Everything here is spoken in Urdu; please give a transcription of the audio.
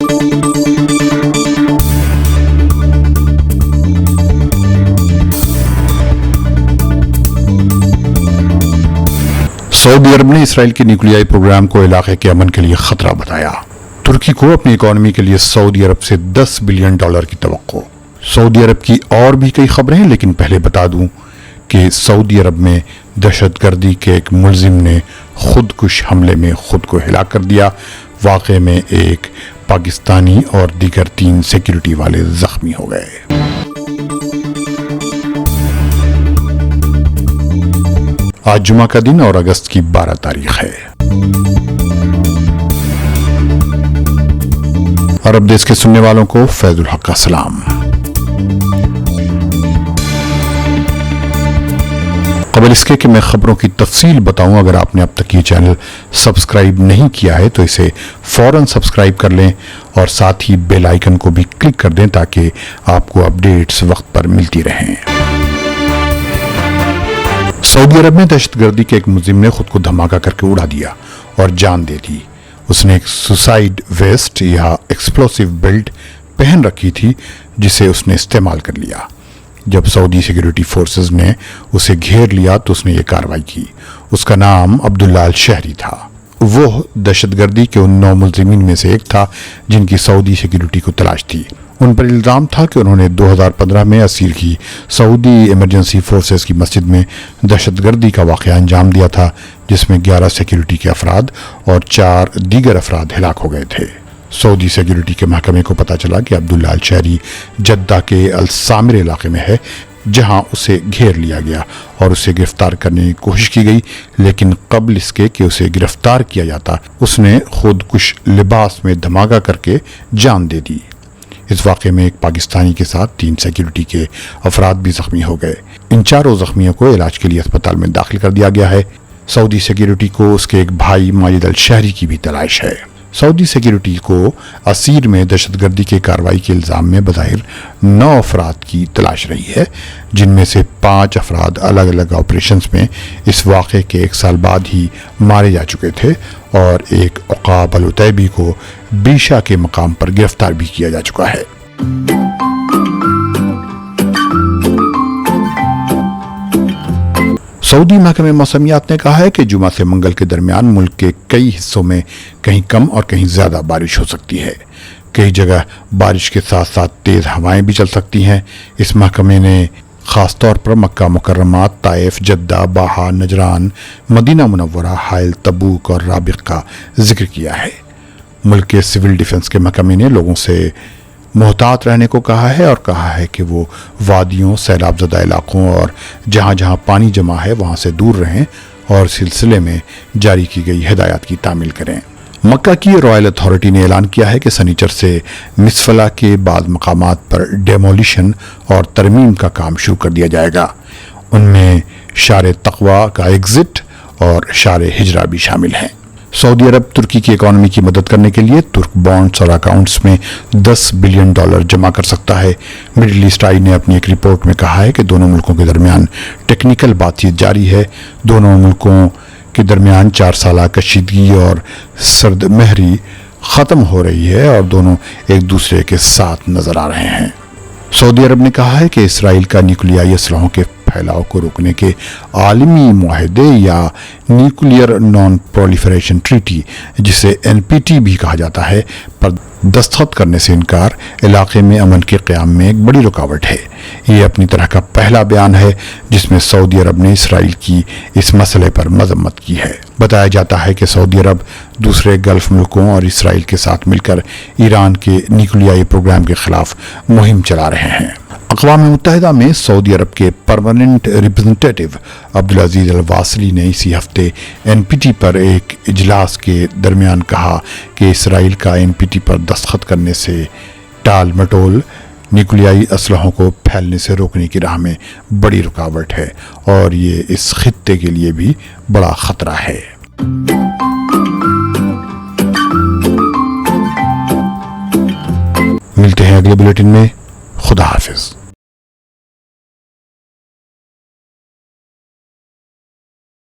سعودی عرب نے اسرائیل کے نیوکلیائی پروگرام کو علاقے کے امن کے لیے خطرہ بتایا۔ ترکی کو اپنی اکانومی کے لیے سعودی عرب سے $10 بلین کی توقع۔ سعودی عرب کی اور بھی کئی خبریں ہیں، لیکن پہلے بتا دوں کہ سعودی عرب میں دہشت گردی کے ایک ملزم نے خودکش حملے میں خود کو ہلاک کر دیا۔ واقعے میں ایک پاکستانی اور دیگر 3 سیکیورٹی والے زخمی ہو گئے۔ آج جمعہ کا دن اور اگست کی 12 تاریخ ہے۔ عرب دیس کے سننے والوں کو فیض الحق کا سلام۔ قبل اس کے کہ میں خبروں کی تفصیل بتاؤں، اگر آپ نے اب تک یہ چینل سبسکرائب نہیں کیا ہے تو اسے فوراً سبسکرائب کر لیں اور ساتھ ہی بیل آئیکن کو بھی کلک کر دیں تاکہ آپ کو اپڈیٹس وقت پر ملتی رہیں۔ سعودی عرب میں دہشت گردی کے ایک ملزم نے خود کو دھماکہ کر کے اڑا دیا اور جان دے دی۔ اس نے ایک سوسائڈ ویسٹ یا ایکسپلوسیو بیلٹ پہن رکھی تھی جسے اس نے استعمال کر لیا۔ جب سعودی سیکیورٹی فورسز نے اسے گھیر لیا تو اس نے یہ کارروائی کی۔ اس کا نام عبداللہ الشہری تھا۔ وہ دہشت گردی کے ان 9 ملزمین میں سے ایک تھا جن کی سعودی سیکیورٹی کو تلاش تھی۔ ان پر الزام تھا کہ انہوں نے 2015 میں اسیر کی سعودی ایمرجنسی فورسز کی مسجد میں دہشت گردی کا واقعہ انجام دیا تھا، جس میں 11 سیکیورٹی کے افراد اور 4 دیگر افراد ہلاک ہو گئے تھے۔ سعودی سیکیورٹی کے محکمے کو پتہ چلا کہ عبداللہ الشہری جدہ کے السامر علاقے میں ہے، جہاں اسے گھیر لیا گیا اور اسے گرفتار کرنے کی کوشش کی گئی، لیکن قبل اس کے کہ اسے گرفتار کیا جاتا اس نے خودکش لباس میں دھماکہ کر کے جان دے دی۔ اس واقعے میں ایک پاکستانی کے ساتھ 3 سیکیورٹی کے افراد بھی زخمی ہو گئے۔ ان 4 زخمیوں کو علاج کے لیے اسپتال میں داخل کر دیا گیا ہے۔ سعودی سیکیورٹی کو اس کے ایک بھائی ماجد الشہری کی بھی تلاش ہے۔ سعودی سیکیورٹی کو اسیر میں دہشت گردی کے کارروائی کے الزام میں بظاہر 9 افراد کی تلاش رہی ہے، جن میں سے 5 افراد الگ الگ آپریشنز میں اس واقعے کے 1 سال بعد ہی مارے جا چکے تھے، اور ایک عقاب العتیبی کو بیشا کے مقام پر گرفتار بھی کیا جا چکا ہے۔ سعودی محکمہ موسمیات نے کہا ہے کہ جمعہ سے منگل کے درمیان ملک کے کئی حصوں میں کہیں کم اور کہیں زیادہ بارش ہو سکتی ہے۔ کئی جگہ بارش کے ساتھ ساتھ تیز ہوائیں بھی چل سکتی ہیں۔ اس محکمے نے خاص طور پر مکہ مکرمہ، طائف، جدہ، باہا، نجران، مدینہ منورہ، حائل، تبوک اور رابغ کا ذکر کیا ہے۔ ملک کے سول ڈیفنس کے محکمے نے لوگوں سے محتاط رہنے کو کہا ہے اور کہا ہے کہ وہ وادیوں، سیلاب زدہ علاقوں اور جہاں جہاں پانی جمع ہے وہاں سے دور رہیں اور سلسلے میں جاری کی گئی ہدایات کی تعمیل کریں۔ مکہ کی رائل اتھارٹی نے اعلان کیا ہے کہ سنیچر سے مسفلہ کے بعض مقامات پر ڈیمولیشن اور ترمیم کا کام شروع کر دیا جائے گا۔ ان میں شار تقوی کا ایگزٹ اور شار ہجرہ بھی شامل ہیں۔ سعودی عرب ترکی کی اکانومی کی مدد کرنے کے لیے ترک بانڈز اور اکاؤنٹس میں $10 بلین جمع کر سکتا ہے۔ مڈل ایسٹ آئی نے اپنی ایک رپورٹ میں کہا ہے کہ دونوں ملکوں کے درمیان ٹیکنیکل بات چیت جاری ہے۔ دونوں ملکوں کے درمیان 4 سالہ کشیدگی اور سرد مہری ختم ہو رہی ہے اور دونوں ایک دوسرے کے ساتھ نظر آ رہے ہیں۔ سعودی عرب نے کہا ہے کہ اسرائیل کا نیوکلیائی اسلحوں کے پھیلاؤ کو روکنے کے عالمی معاہدے یا نیوکلیئر نان پرولیفریشن ٹریٹی، جسے NPT بھی کہا جاتا ہے، پر دستخط کرنے سے انکار علاقے میں امن کے قیام میں ایک بڑی رکاوٹ ہے۔ یہ اپنی طرح کا پہلا بیان ہے جس میں سعودی عرب نے اسرائیل کی اس مسئلے پر مذمت کی ہے۔ بتایا جاتا ہے کہ سعودی عرب دوسرے گلف ملکوں اور اسرائیل کے ساتھ مل کر ایران کے نیوکلیائی پروگرام کے خلاف مہم چلا رہے ہیں۔ اقوام متحدہ میں سعودی عرب کے پرماننٹ ریپرزنٹیٹو عبدالعزیز الواصلی نے اسی ہفتے NPT پر ایک اجلاس کے درمیان کہا کہ اسرائیل کا NPT پر دستخط کرنے سے ٹال مٹول نیوکلیائی اسلحوں کو پھیلنے سے روکنے کی راہ میں بڑی رکاوٹ ہے اور یہ اس خطے کے لیے بھی بڑا خطرہ ہے۔ ملتے ہیں اگلے بلیٹن میں۔ خدا حافظ۔